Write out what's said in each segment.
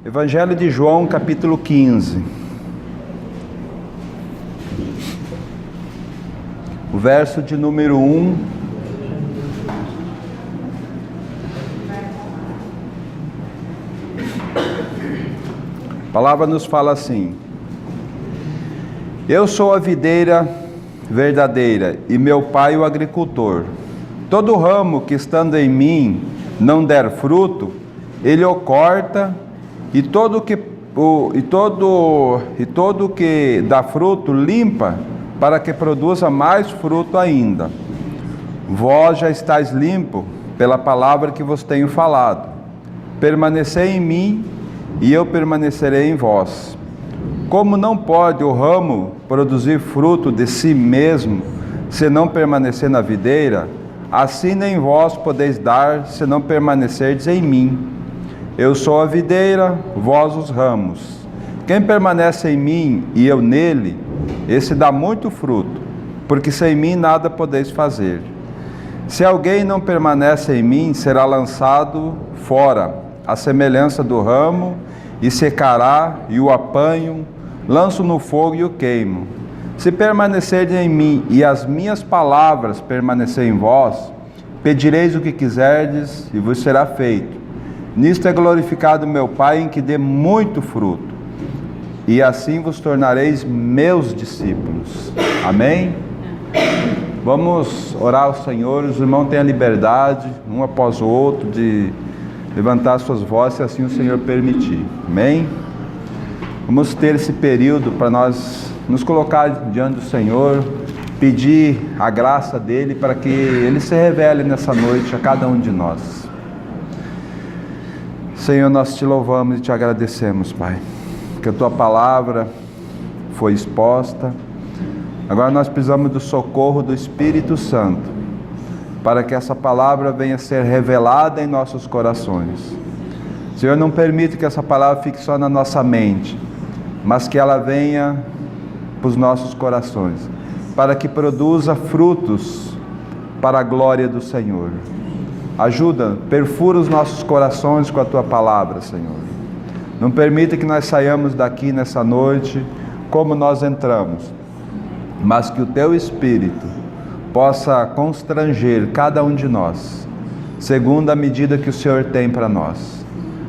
Evangelho de João, capítulo 15. O verso de número 1. A palavra nos fala assim: Eu sou a videira verdadeira e meu pai o agricultor. Todo ramo que estando em mim não der fruto, ele o corta, e todo que dá fruto limpa, para que produza mais fruto ainda. Vós já estáis limpo pela palavra que vos tenho falado. Permanecei em mim e eu permanecerei em vós. Como não pode o ramo produzir fruto de si mesmo, se não permanecer na videira, assim nem vós podeis dar, se não permanecerdes em mim. Eu sou a videira, vós os ramos. Quem permanece em mim e eu nele, esse dá muito fruto, porque sem mim nada podeis fazer. Se alguém não permanece em mim, será lançado fora, à semelhança do ramo, e secará, e o apanho, lanço no fogo e o queimo. Se permanecerdes em mim e as minhas palavras permanecerem em vós, pedireis o que quiserdes e vos será feito. Nisto é glorificado meu Pai, em que dê muito fruto, e assim vos tornareis meus discípulos. Amém? Vamos orar ao Senhor. Os irmãos têm a liberdade, um após o outro, de levantar suas vozes, se assim o Senhor permitir. Amém? Vamos ter esse período para nós nos colocar diante do Senhor, pedir a graça dEle para que Ele se revele nessa noite a cada um de nós. Senhor, nós te louvamos e te agradecemos, Pai, que a Tua palavra foi exposta. Agora nós precisamos do socorro do Espírito Santo, para que essa palavra venha ser revelada em nossos corações. Senhor, não permite que essa palavra fique só na nossa mente, mas que ela venha para os nossos corações, para que produza frutos para a glória do Senhor. Ajuda, perfura os nossos corações com a Tua palavra, Senhor. Não permita que nós saiamos daqui nessa noite como nós entramos, mas que o Teu Espírito possa constranger cada um de nós, segundo a medida que o Senhor tem para nós.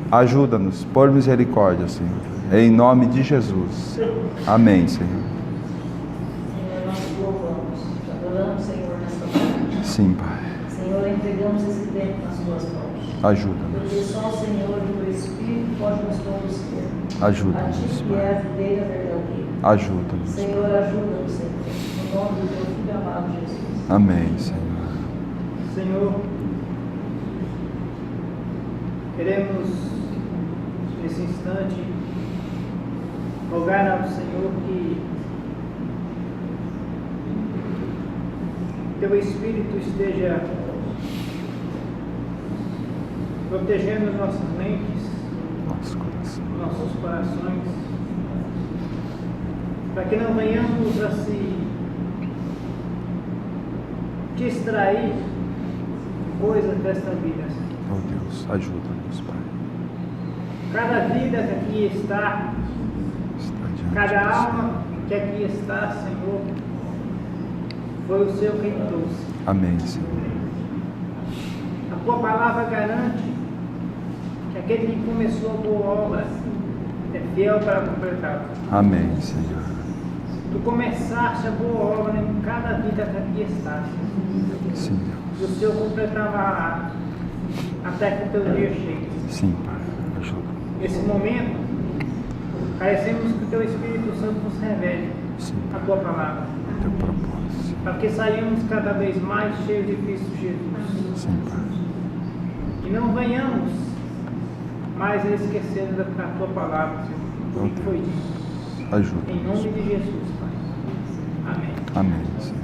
Ajuda-nos, por misericórdia, Senhor. Em nome de Jesus. Amém, Senhor. Senhor, nós te louvamos, te adoramos, Senhor, nesta noite. Sim, Pai. Senhor, entregamos esse tempo nas Tuas mãos. Ajuda-nos. Porque só o Senhor e o Teu Espírito pode nos conduzir. Ajuda-nos, A Ti que Pai. é a videira verdadeira. Ajuda-nos. Senhor, ajuda-nos, Senhor. No nome do Teu Filho amado Jesus. Amém, Senhor. Senhor, queremos nesse instante rogar ao Senhor que Teu Espírito esteja protegendo nossas mentes, nossos corações, para que não venhamos a se distrair coisas desta vida. Oh Deus, ajuda-nos, Pai. Cada vida que aqui está, cada alma que aqui está, Senhor, foi o Senhor quem trouxe. Amém, Senhor. A Tua palavra garante que aquele que começou a boa obra é fiel para completá-la. Amém, Senhor. Tu começaste a boa obra em cada vida que aqui está, Senhor. Sim, E Deus. o Senhor completava até que o Teu dia chegue. Sim, Pai. Ajuda. Nesse momento, carecemos que o Teu Espírito Santo nos revele Sim, a Tua palavra, Teu propósito. para que saímos cada vez mais cheios de Cristo Jesus. Sim, Pai. E não venhamos mais a esquecer da Tua palavra, Senhor, do que foi dito. Ajuda. Em nome de Jesus, Pai. Amém. Amém, Senhor.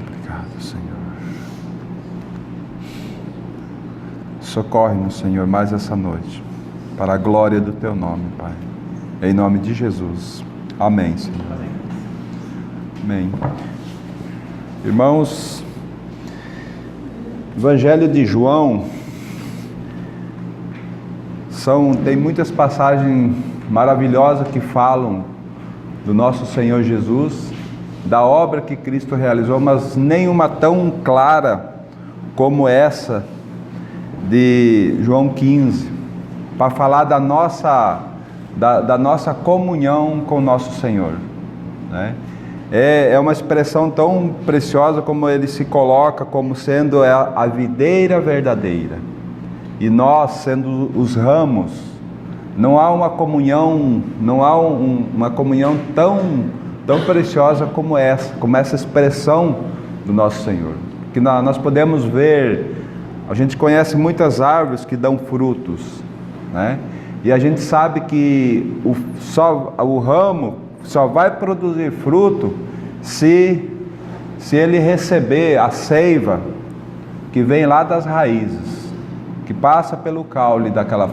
Obrigado, Senhor. Socorre-nos, Senhor, mais essa noite, para a glória do Teu nome, Pai. Em nome de Jesus. Amém, Senhor. Amém. Irmãos, Evangelho de João Tem muitas passagens maravilhosas que falam do nosso Senhor Jesus, da obra que Cristo realizou, mas nenhuma tão clara como essa de João 15, para falar da nossa comunhão com o nosso Senhor, né? É uma expressão tão preciosa como ele se coloca como sendo a videira verdadeira e nós sendo os ramos. Não há uma comunhão, uma comunhão tão preciosa como essa expressão do nosso Senhor. Que nós podemos ver, a gente conhece muitas árvores que dão frutos, né? E a gente sabe que o ramo só vai produzir fruto se ele receber a seiva que vem lá das raízes, que passa pelo caule daquela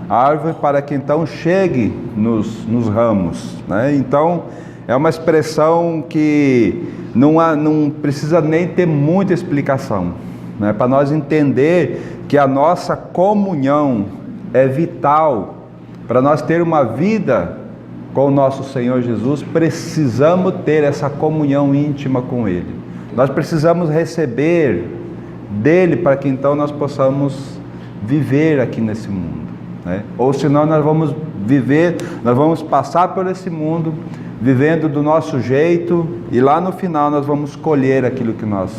árvore, para que então chegue nos ramos, né? Então é uma expressão que não precisa nem ter muita explicação, né? Para nós entender que a nossa comunhão é vital. Para nós ter uma vida com o nosso Senhor Jesus, precisamos ter essa comunhão íntima com Ele. Nós precisamos receber dele para que então nós possamos viver aqui nesse mundo, né? Ou senão nós vamos passar por esse mundo vivendo do nosso jeito, e lá no final nós vamos colher aquilo que nós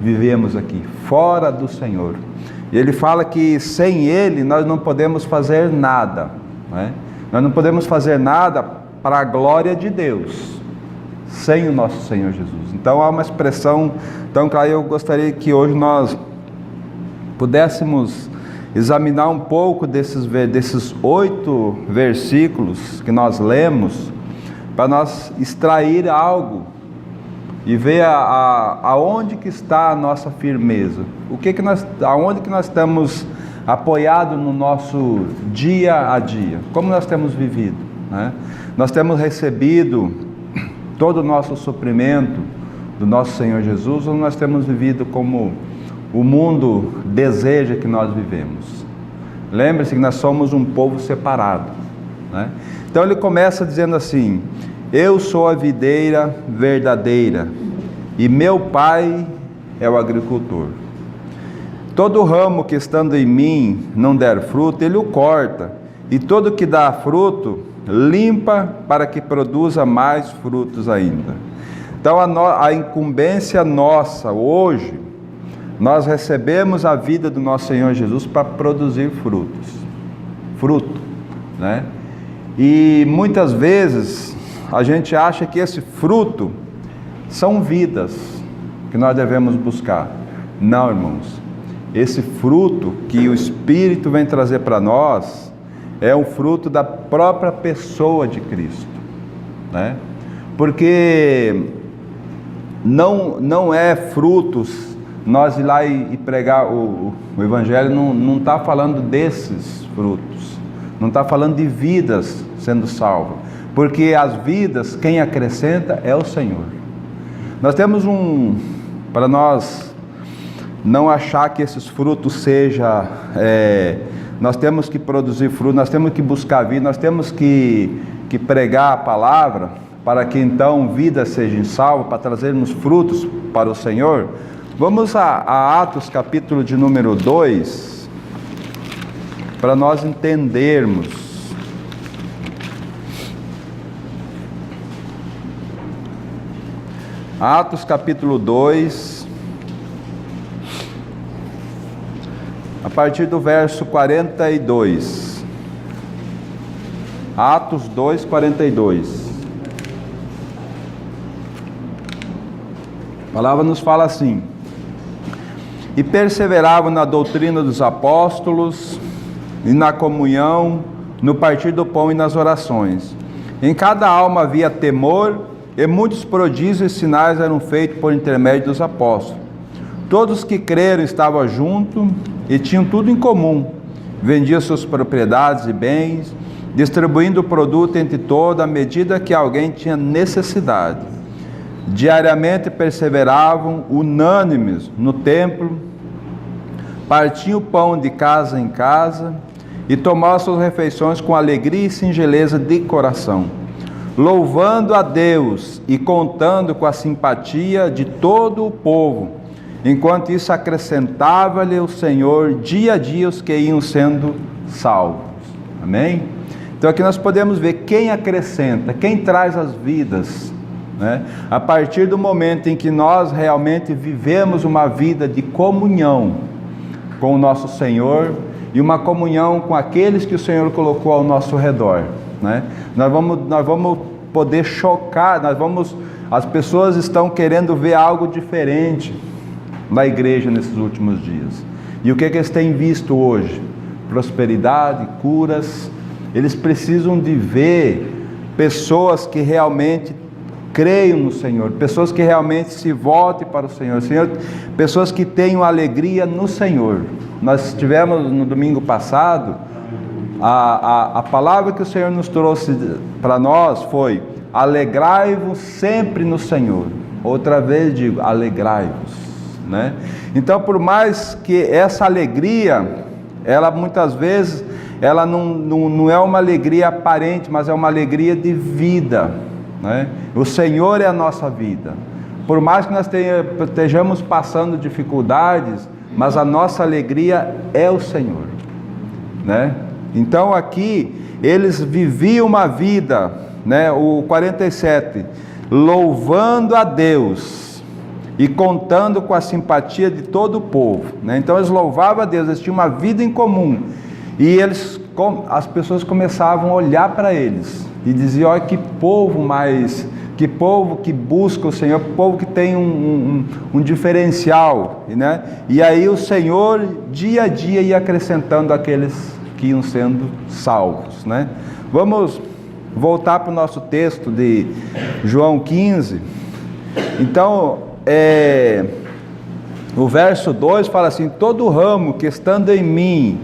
vivemos aqui, fora do Senhor. E ele fala que sem Ele nós não podemos fazer nada, né? Nós não podemos fazer nada para a glória de Deus sem o nosso Senhor Jesus. Então há uma expressão tão clara. Eu gostaria que hoje nós pudéssemos examinar um pouco desses 8 versículos que nós lemos, para nós extrair algo e ver aonde que está a nossa firmeza, aonde que nós estamos apoiados no nosso dia a dia, como nós temos vivido, né? Nós temos recebido todo o nosso suprimento do nosso Senhor Jesus, ou nós temos vivido como o mundo deseja que nós vivemos? Lembre-se que nós somos um povo separado, né? Então ele começa dizendo assim: eu sou a videira verdadeira e meu pai é o agricultor. Todo ramo que estando em mim não der fruto, ele o corta, e todo que dá fruto, limpa para que produza mais frutos ainda. Então a incumbência nossa hoje, nós recebemos a vida do nosso Senhor Jesus para produzir fruto, né? E muitas vezes a gente acha que esse fruto são vidas que nós devemos buscar. Não, irmãos. Esse fruto que o Espírito vem trazer para nós é um fruto da própria pessoa de Cristo, né? Porque não é frutos, nós ir lá e pregar o Evangelho, não está falando desses frutos, não está falando de vidas sendo salvas, porque as vidas, quem acrescenta é o Senhor. Nós temos para nós não achar que esses frutos seja, nós temos que produzir fruto, nós temos que buscar vida, nós temos que pregar a palavra, para que então vidas sejam salvas, para trazermos frutos para o Senhor. Vamos a Atos capítulo de número 2, para nós entendermos. Atos capítulo 2, a partir do verso 42. Atos 2, 42. A palavra nos fala assim: e perseveravam na doutrina dos apóstolos, e na comunhão, no partir do pão e nas orações. Em cada alma havia temor, e muitos prodígios e sinais eram feitos por intermédio dos apóstolos. Todos que creram estavam juntos e tinham tudo em comum. Vendiam suas propriedades e bens, distribuindo o produto entre todos, à medida que alguém tinha necessidade. Diariamente perseveravam unânimes no templo, partiam o pão de casa em casa e tomava suas refeições com alegria e singeleza de coração, louvando a Deus e contando com a simpatia de todo o povo. Enquanto isso, acrescentava-lhe o Senhor dia a dia os que iam sendo salvos. Amém? Então aqui nós podemos ver quem acrescenta, quem traz as vidas, né? A partir do momento em que nós realmente vivemos uma vida de comunhão com o nosso Senhor e uma comunhão com aqueles que o Senhor colocou ao nosso redor, né? Nós vamos poder chocar, as pessoas estão querendo ver algo diferente na igreja nesses últimos dias. E o que eles têm visto hoje? Prosperidade, curas. Eles precisam de ver pessoas que realmente creiam no Senhor, pessoas que realmente se voltem para o Senhor, pessoas que tenham alegria no Senhor. Nós tivemos no domingo passado, a palavra que o Senhor nos trouxe para nós foi: alegrai-vos sempre no Senhor. Outra vez digo, alegrai-vos, né? Então, por mais que essa alegria, ela muitas vezes, ela não é uma alegria aparente, mas é uma alegria de vida, né? O Senhor é a nossa vida. Por mais que nós estejamos passando dificuldades, mas a nossa alegria é o Senhor, né? Então aqui, eles viviam uma vida, né? O 47, louvando a Deus e contando com a simpatia de todo o povo, né? Então eles louvavam a Deus, eles tinham uma vida em comum, e as pessoas começavam a olhar para eles e diziam: olha que povo que busca o Senhor, povo que tem um diferencial, né? E aí o Senhor dia a dia ia acrescentando aqueles que iam sendo salvos, né? Vamos voltar para o nosso texto de João 15. Então, o verso 2 fala assim: todo ramo que estando em mim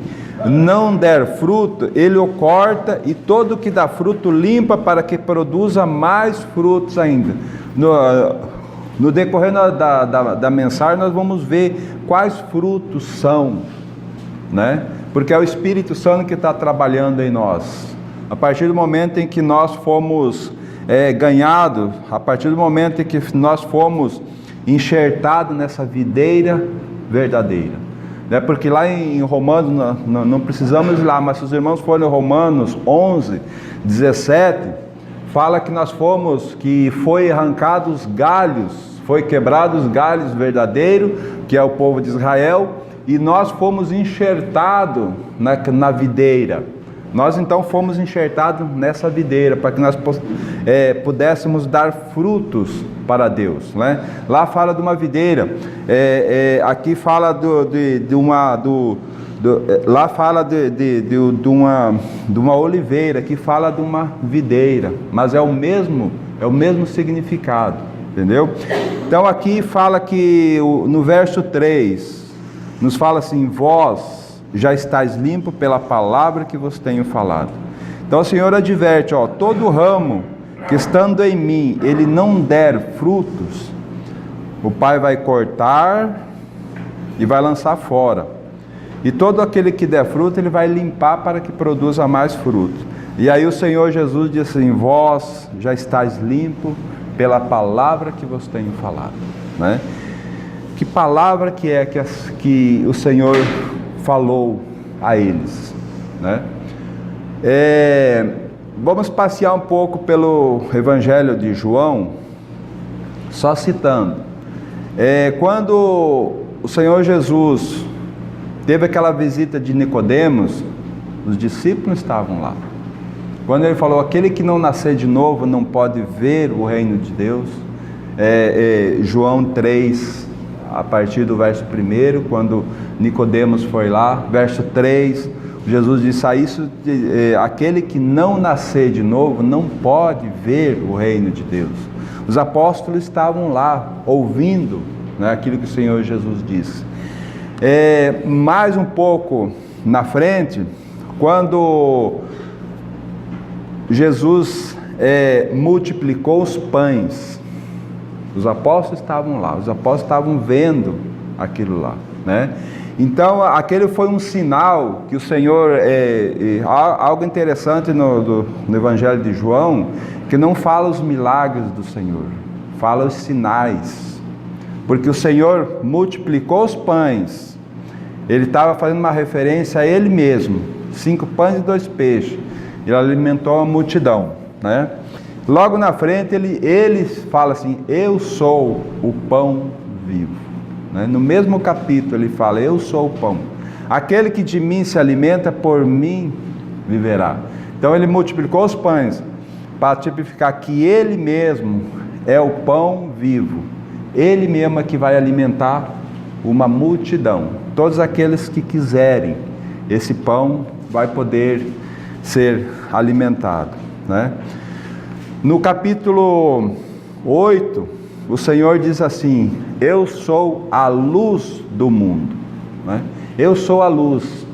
não der fruto, ele o corta, e todo que dá fruto limpa, para que produza mais frutos ainda. No decorrer da mensagem nós vamos ver quais frutos são, né? Porque é o Espírito Santo que está trabalhando em nós. A partir do momento em que nós fomos ganhados, a partir do momento em que nós fomos enxertados nessa videira verdadeira, né? Porque lá em Romanos, não precisamos ir lá, mas se os irmãos forem em Romanos 11, 17, fala que foi arrancado os galhos, foi quebrado os galhos verdadeiros, que é o povo de Israel, e nós fomos enxertados na videira. Nós então fomos enxertados nessa videira, para que nós pudéssemos dar frutos para Deus, né? Lá fala de uma videira, aqui fala lá fala de uma oliveira, aqui fala de uma videira, mas é o mesmo significado, entendeu? Então aqui fala que no verso 3, nos fala assim: vós já estáis limpo pela palavra que vos tenho falado. Então o Senhor adverte: todo ramo que estando em mim ele não der frutos, o Pai vai cortar e vai lançar fora. E todo aquele que der fruto, ele vai limpar para que produza mais frutos. E aí o Senhor Jesus diz assim: vós já estáis limpo pela palavra que vos tenho falado, né? Que palavra que é que o Senhor falou a eles, né? Vamos passear um pouco pelo Evangelho de João, só citando. Quando o Senhor Jesus teve aquela visita de Nicodemos, os discípulos estavam lá. Quando ele falou: aquele que não nascer de novo não pode ver o reino de Deus. João 3, a partir do verso 1, quando Nicodemos foi lá, verso 3, Jesus disse: aquele que não nascer de novo não pode ver o reino de Deus. Os apóstolos estavam lá, ouvindo, né, aquilo que o Senhor Jesus disse. Mais um pouco na frente, quando Jesus multiplicou os pães, os apóstolos estavam lá, os apóstolos estavam vendo aquilo lá, né? Então, aquele foi um sinal que o Senhor, algo interessante no Evangelho de João, que não fala os milagres do Senhor, fala os sinais, porque o Senhor multiplicou os pães, Ele estava fazendo uma referência a Ele mesmo, 5 pães e 2 peixes, Ele alimentou a multidão, né? Logo na frente, ele fala assim, eu sou o pão vivo. No mesmo capítulo ele fala, eu sou o pão, aquele que de mim se alimenta, por mim viverá. Então ele multiplicou os pães para tipificar que ele mesmo é o pão vivo, ele mesmo é que vai alimentar uma multidão. Todos aqueles que quiserem, esse pão vai poder ser alimentado, né? No capítulo 8, o Senhor diz assim, eu sou a luz do mundo, né? Eu sou a luz.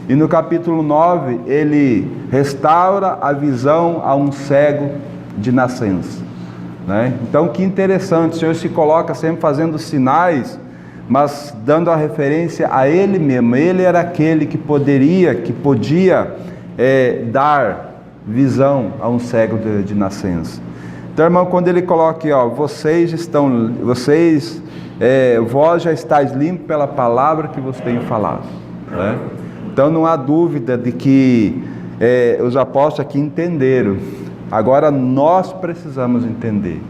E no capítulo 9, ele restaura a visão a um cego de nascença, né? Então, que interessante, o Senhor se coloca sempre fazendo sinais, mas dando a referência a Ele mesmo. Ele era aquele que podia dar visão a um cego de nascença. Então, irmão, quando ele coloca aqui, ó, vós já estáis limpos pela palavra que vos tenho falado, né? Então não há dúvida de que os apóstolos aqui entenderam. Agora nós precisamos entender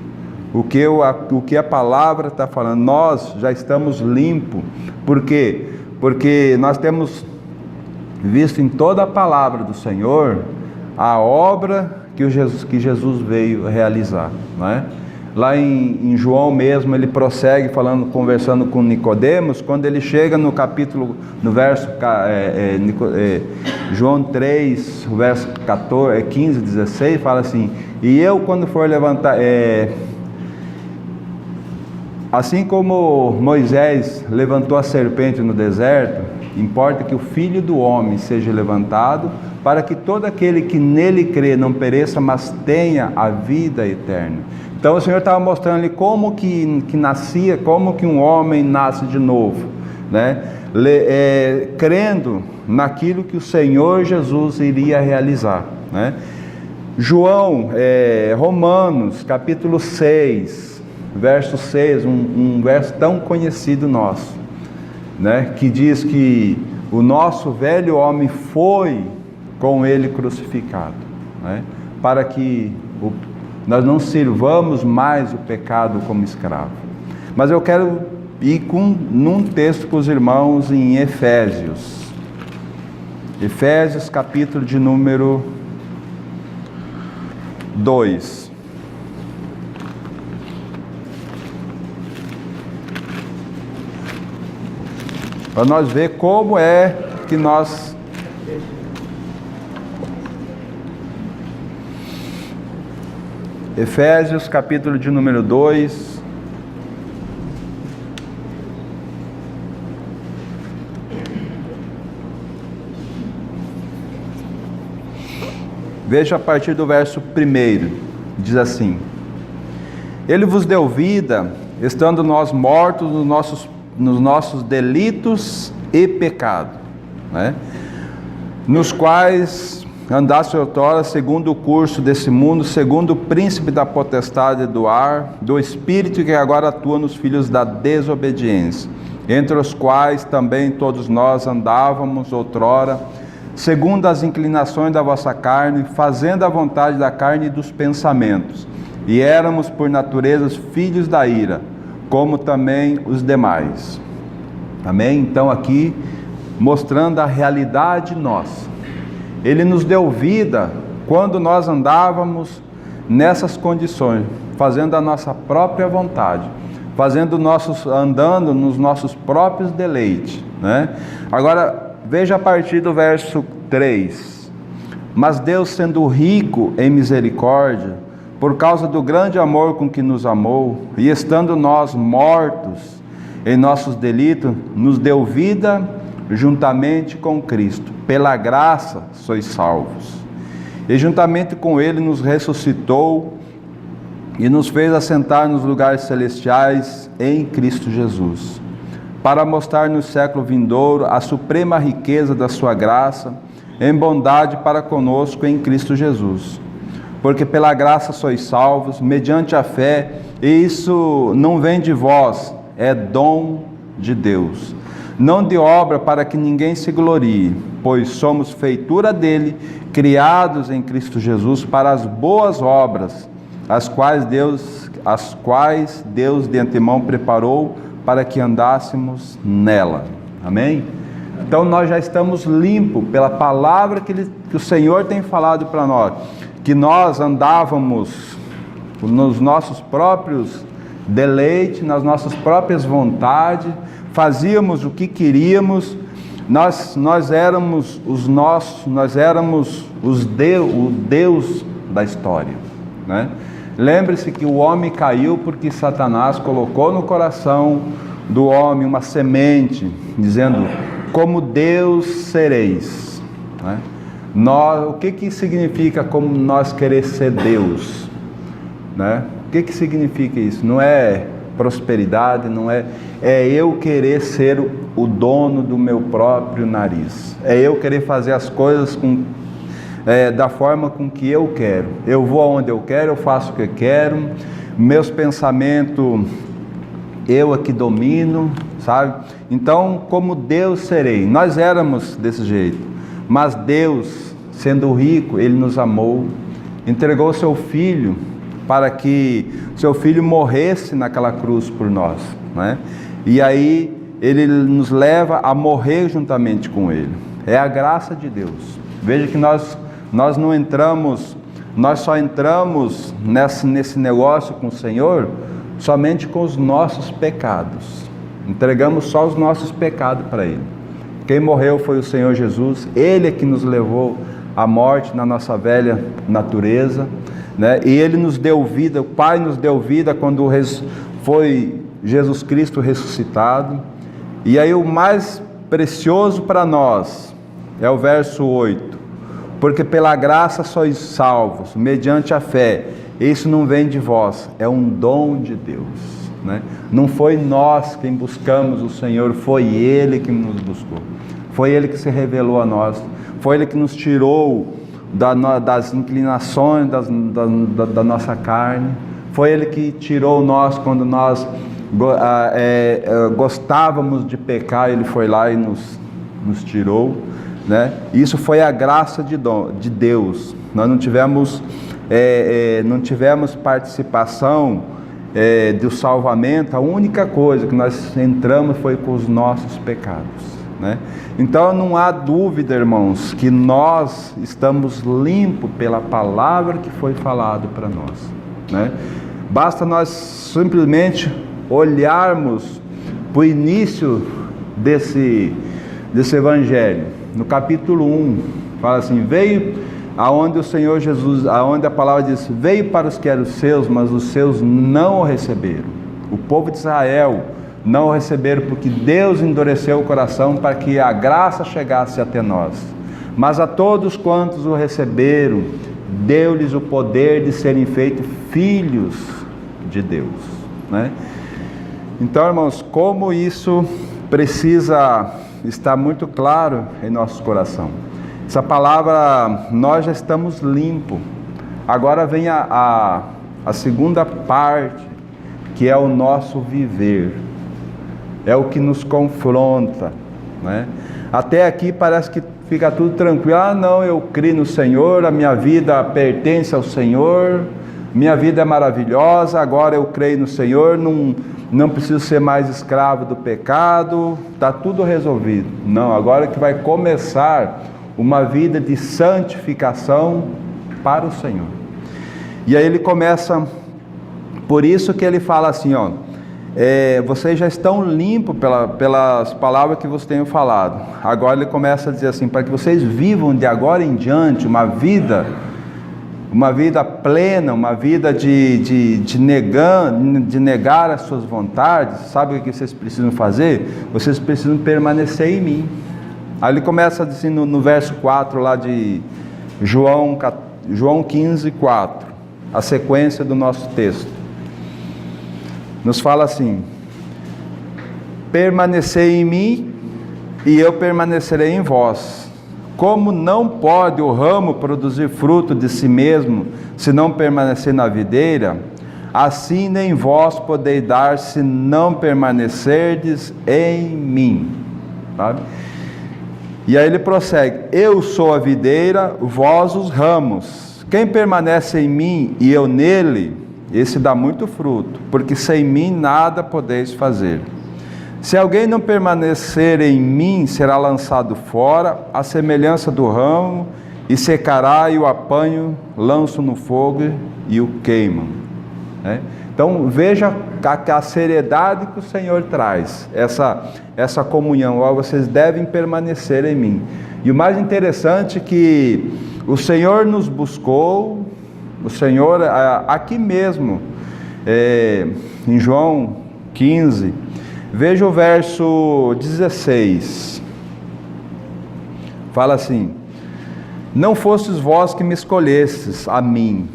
o que a palavra está falando. Nós já estamos limpos. Por quê? Porque nós temos visto em toda a palavra do Senhor a obra que Jesus veio realizar, né? Lá em João mesmo, ele prossegue conversando com Nicodemos, quando ele chega no verso João 3, o verso 15, 16, fala assim, e eu quando for levantar, assim como Moisés levantou a serpente no deserto, importa que o Filho do Homem seja levantado, para que todo aquele que nele crê não pereça, mas tenha a vida eterna. Então o Senhor estava mostrando ali como que nascia, como que um homem nasce de novo, né? Crendo naquilo que o Senhor Jesus iria realizar, né? Romanos capítulo 6, verso 6, um verso tão conhecido nosso, né? Que diz que o nosso velho homem foi com ele crucificado, né? Para que nós não sirvamos mais o pecado como escravo. Mas eu quero ir num texto com os irmãos em Efésios. Efésios capítulo de número 2. Para nós ver como é que nós Efésios capítulo de número 2. Veja a partir do verso 1, diz assim: Ele vos deu vida, estando nós mortos nos nossos delitos e pecado, né? Nos quais andasse outrora segundo o curso desse mundo, segundo o príncipe da potestade do ar, do espírito que agora atua nos filhos da desobediência, entre os quais também todos nós andávamos outrora, segundo as inclinações da vossa carne, fazendo a vontade da carne e dos pensamentos, e éramos por natureza filhos da ira, como também os demais. Amém? Então aqui mostrando a realidade nossa. Ele nos deu vida quando nós andávamos nessas condições, fazendo a nossa própria vontade, andando nos nossos próprios deleites, né? Agora, veja a partir do verso 3. Mas Deus, sendo rico em misericórdia, por causa do grande amor com que nos amou, e estando nós mortos em nossos delitos, nos deu vida juntamente com Cristo. Pela graça sois salvos. E juntamente com Ele nos ressuscitou e nos fez assentar nos lugares celestiais em Cristo Jesus, para mostrar no século vindouro a suprema riqueza da sua graça, em bondade para conosco em Cristo Jesus. Porque pela graça sois salvos, mediante a fé, e isso não vem de vós, é dom de Deus. Não de obra para que ninguém se glorie, pois somos feitura dele, criados em Cristo Jesus para as boas obras, as quais Deus de antemão preparou para que andássemos nela. Amém? Então nós já estamos limpos pela palavra que o Senhor tem falado para nós, que nós andávamos nos nossos próprios deleites, nas nossas próprias vontades, fazíamos o que queríamos, nós éramos o Deus da história, né? Lembre-se que o homem caiu porque Satanás colocou no coração do homem uma semente, dizendo, como Deus sereis, né? O que significa como nós querer ser Deus, né? O que significa isso? Não é prosperidade, não é eu querer ser o dono do meu próprio nariz, é eu querer fazer as coisas da forma com que eu quero. Eu vou aonde eu quero, eu faço o que eu quero, meus pensamentos eu é que domino, sabe? Então, como Deus serei. Nós éramos desse jeito, mas Deus, sendo rico, Ele nos amou, entregou seu Filho para que seu Filho morresse naquela cruz por nós, né? E aí Ele nos leva a morrer juntamente com Ele. É a graça de Deus. Veja que nós não entramos, nós só entramos nesse negócio com o Senhor somente com os nossos pecados. Entregamos só os nossos pecados para Ele. Quem morreu foi o Senhor Jesus. Ele é que nos levou à morte na nossa velha natureza, né? E Ele nos deu vida, o Pai nos deu vida quando foi Jesus Cristo ressuscitado. E aí o mais precioso para nós é o verso 8. Porque pela graça sois salvos, mediante a fé. Isso não vem de vós, é um dom de Deus, né? Não foi nós quem buscamos o Senhor, foi Ele que nos buscou. Foi Ele que se revelou a nós. Foi Ele que nos tirou das inclinações da nossa carne. Foi Ele que tirou nós quando nós gostávamos de pecar. Ele foi lá e nos tirou, né? Isso foi a graça de Deus. Nós não tivemos participação do salvamento. A única coisa que nós entramos foi com os nossos pecados, né? Então não há dúvida, irmãos, que nós estamos limpos pela palavra que foi falado para nós, né? Basta nós simplesmente olharmos para o início desse evangelho. No capítulo 1 fala assim: veio aonde o Senhor Jesus, aonde a palavra diz, veio para os que eram seus, mas os seus não o receberam. O povo de Israel não o receberam porque Deus endureceu o coração para que a graça chegasse até nós. Mas a todos quantos o receberam, deu-lhes o poder de serem feitos filhos de Deus, né? Então, irmãos, como isso precisa estar muito claro em nosso coração. Essa palavra, nós já estamos limpos. Agora vem a segunda parte, que é o nosso viver. É o que nos confronta, né? Até aqui parece que fica tudo tranquilo. Ah, não, eu creio no Senhor, a minha vida pertence ao Senhor, minha vida é maravilhosa, agora eu creio no Senhor, não preciso ser mais escravo do pecado, está tudo resolvido. Não, agora que vai começar uma vida de santificação para o Senhor. E aí ele começa, por isso que ele fala assim, ó, vocês já estão limpos pelas palavras que vocês tenho falado. Agora ele começa a dizer assim, para que vocês vivam de agora em diante uma vida plena, uma vida de negar as suas vontades. Sabe o que vocês precisam fazer? Vocês precisam permanecer em mim. Aí ele começa assim no verso 4 lá de João 15, 4, a sequência do nosso texto. Nos fala assim: permanecei em mim e eu permanecerei em vós. Como não pode o ramo produzir fruto de si mesmo, se não permanecer na videira, assim nem vós podeis dar, se não permanecerdes em mim. Sabe? E aí ele prossegue: eu sou a videira, vós os ramos. Quem permanece em mim e eu nele, esse dá muito fruto, porque sem mim nada podeis fazer. Se alguém não permanecer em mim, será lançado fora, à semelhança do ramo, e secará, e o apanho, lanço no fogo e o queimam. Né? Então veja a seriedade que o Senhor traz, essa comunhão. Ó, vocês devem permanecer em mim. E o mais interessante é que o Senhor nos buscou, o Senhor aqui mesmo, em João 15, veja o verso 16, fala assim: não fostes vós que me escolhestes a mim,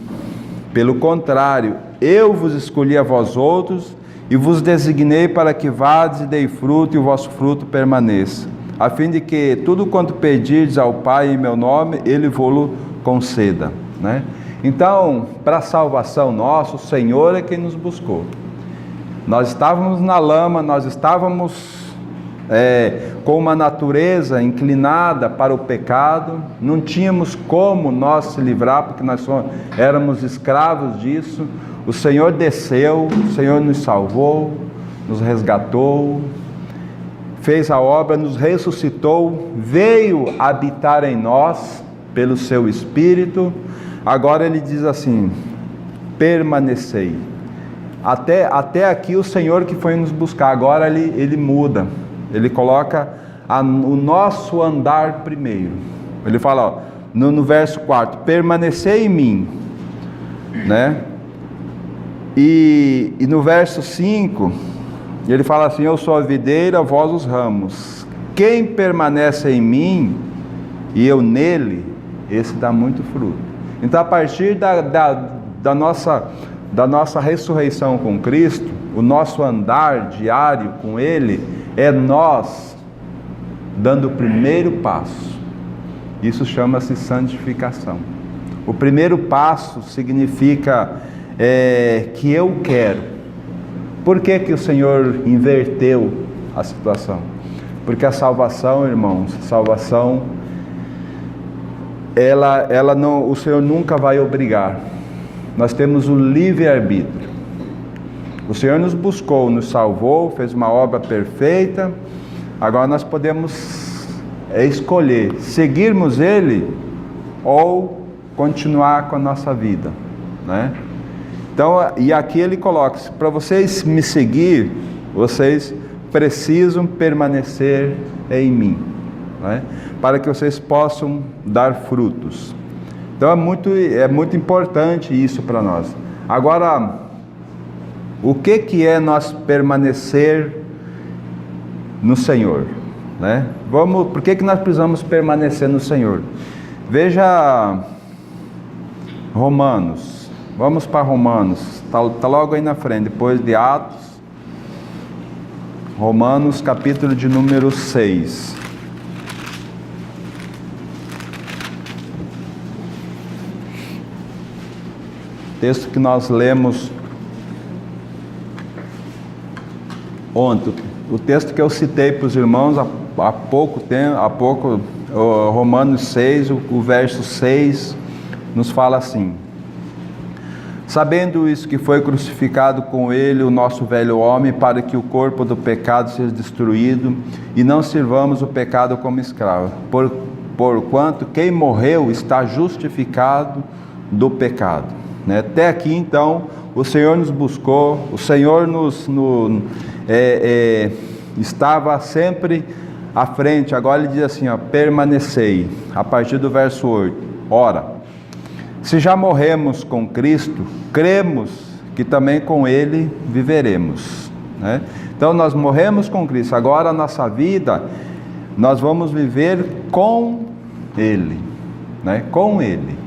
pelo contrário, eu vos escolhi a vós outros, e vos designei para que vades e dei fruto, e o vosso fruto permaneça, a fim de que tudo quanto pedirdes ao Pai em meu nome, Ele vos conceda. Né? Então, para a salvação nossa, o Senhor é quem nos buscou. Nós estávamos na lama, nós estávamos com uma natureza inclinada para o pecado, não tínhamos como nós se livrar, porque nós éramos escravos disso. O Senhor desceu, o Senhor nos salvou, nos resgatou, fez a obra, nos ressuscitou, veio habitar em nós pelo seu Espírito. Agora ele diz assim: permanecei. Até aqui o Senhor que foi nos buscar, agora ele muda, ele coloca o nosso andar primeiro. Ele fala, ó, no verso 4, permanecei em mim, né? E no verso 5, ele fala assim: eu sou a videira, vós os ramos. Quem permanece em mim e eu nele, esse dá muito fruto. Então, a partir da nossa ressurreição com Cristo, o nosso andar diário com Ele é nós dando o primeiro passo. Isso chama-se santificação. O primeiro passo significa que eu quero. Por que que o Senhor inverteu a situação? Porque a salvação, irmãos, ela não, o Senhor nunca vai obrigar. Nós temos o livre-arbítrio. O Senhor nos buscou, nos salvou, fez uma obra perfeita. Agora nós podemos escolher seguirmos Ele ou continuar com a nossa vida, né? Então, e aqui ele coloca: para vocês me seguir, vocês precisam permanecer em mim, né? Para que vocês possam dar frutos. Então é muito importante isso para nós. Agora, o que é nós permanecer no Senhor, né? Por que nós precisamos permanecer no Senhor? Veja Romanos. Vamos para Romanos. Está logo aí na frente, depois de Atos. Romanos, capítulo de número 6. Texto que nós lemos ontem. O texto que eu citei para os irmãos há pouco, Romanos 6, o verso 6, nos fala assim: sabendo isso, que foi crucificado com ele o nosso velho homem, para que o corpo do pecado seja destruído, e não sirvamos o pecado como escravo. Porquanto quem morreu está justificado do pecado. Né? Até aqui, então, o Senhor nos buscou, o Senhor estava sempre à frente. Agora ele diz assim, ó, permanecei, a partir do verso 8. Ora, se já morremos com Cristo, cremos que também com Ele viveremos, né? Então nós morremos com Cristo, agora a nossa vida, nós vamos viver com Ele, né? Com Ele.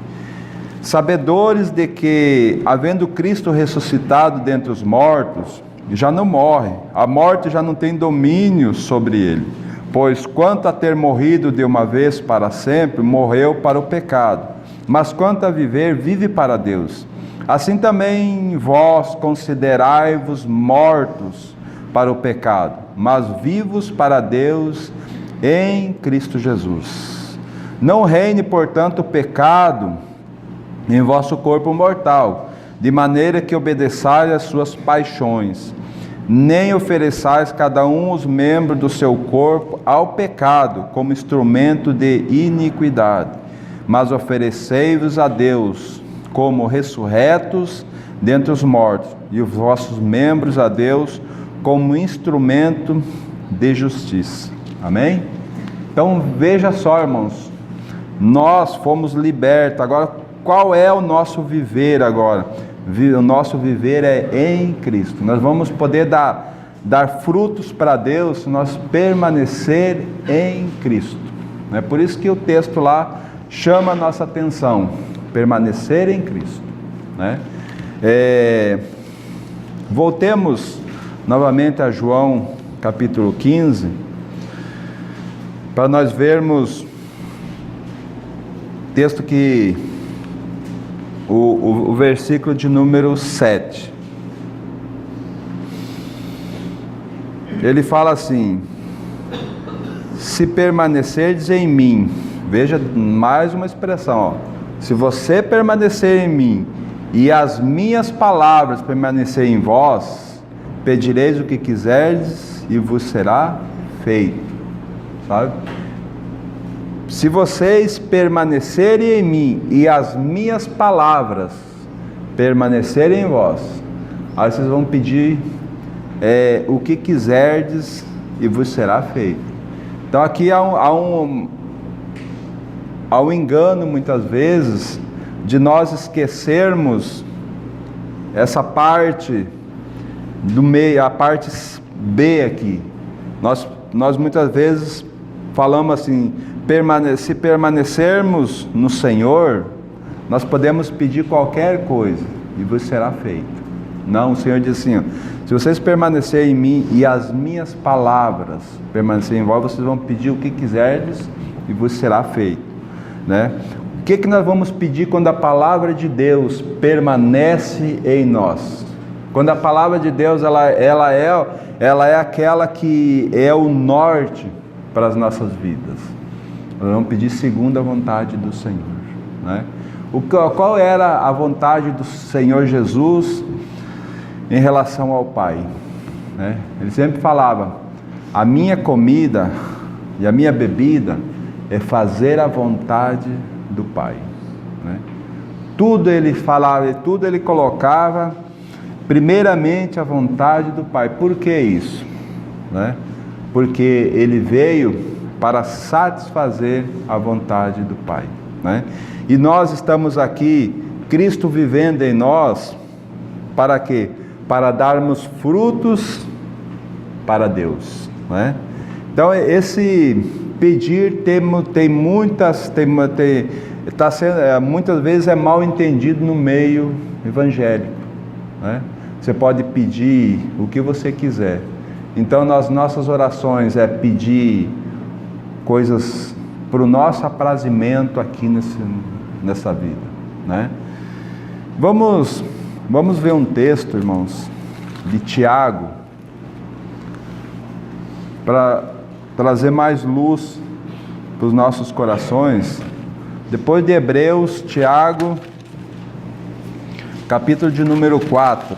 Sabedores de que, havendo Cristo ressuscitado dentre os mortos, já não morre, a morte já não tem domínio sobre ele, pois quanto a ter morrido de uma vez para sempre, morreu para o pecado, mas quanto a viver, vive para Deus. Assim também vós considerai-vos mortos para o pecado, mas vivos para Deus em Cristo Jesus. Não reine, portanto, o pecado em vosso corpo mortal, de maneira que obedeçais às suas paixões, nem ofereçais cada um os membros do seu corpo ao pecado como instrumento de iniquidade, mas oferecei-vos a Deus como ressurretos dentre os mortos, e os vossos membros a Deus como instrumento de justiça. Amém? Então veja só, irmãos, nós fomos libertos. Agora, qual é o nosso viver agora? O nosso viver é em Cristo. Nós vamos poder dar frutos para Deus se nós permanecer em Cristo. É por isso que o texto lá chama a nossa atenção, permanecer em Cristo, né? Voltemos novamente a João capítulo 15, para nós vermos texto que o versículo de número 7. Ele fala assim: se permanecerdes em mim, veja mais uma expressão, ó. Se você permanecer em mim e as minhas palavras permanecerem em vós, pedireis o que quiserdes e vos será feito. Sabe? Se vocês permanecerem em mim e as minhas palavras permanecerem em vós, aí vocês vão pedir o que quiserdes e vos será feito. Então aqui há um engano muitas vezes de nós esquecermos essa parte do meio, a parte B aqui. Nós muitas vezes falamos assim: se permanecermos no Senhor, nós podemos pedir qualquer coisa e vos será feito. Não, o Senhor diz assim: ó, se vocês permanecerem em mim e as minhas palavras permanecerem em vós, vocês vão pedir o que quiserdes e vos será feito, né? O que nós vamos pedir quando a palavra de Deus permanece em nós? Quando a palavra de Deus ela é aquela que é o norte para as nossas vidas. Nós vamos pedir segundo a vontade do Senhor, né? Qual era a vontade do Senhor Jesus em relação ao Pai, né? Ele sempre falava: a minha comida e a minha bebida é fazer a vontade do Pai, né? Tudo ele falava, tudo ele colocava primeiramente a vontade do Pai. Por que isso, né? Porque ele veio para satisfazer a vontade do Pai, né? E nós estamos aqui, Cristo vivendo em nós, para quê? Para darmos frutos para Deus, né? Então esse pedir muitas vezes é mal entendido no meio evangélico, né? Você pode pedir o que você quiser. Então nas nossas orações é pedir coisas para o nosso aprazimento aqui nessa vida, né? Vamos ver um texto, irmãos, de Tiago, para trazer mais luz para os nossos corações. Depois de Hebreus, Tiago, capítulo de número 4.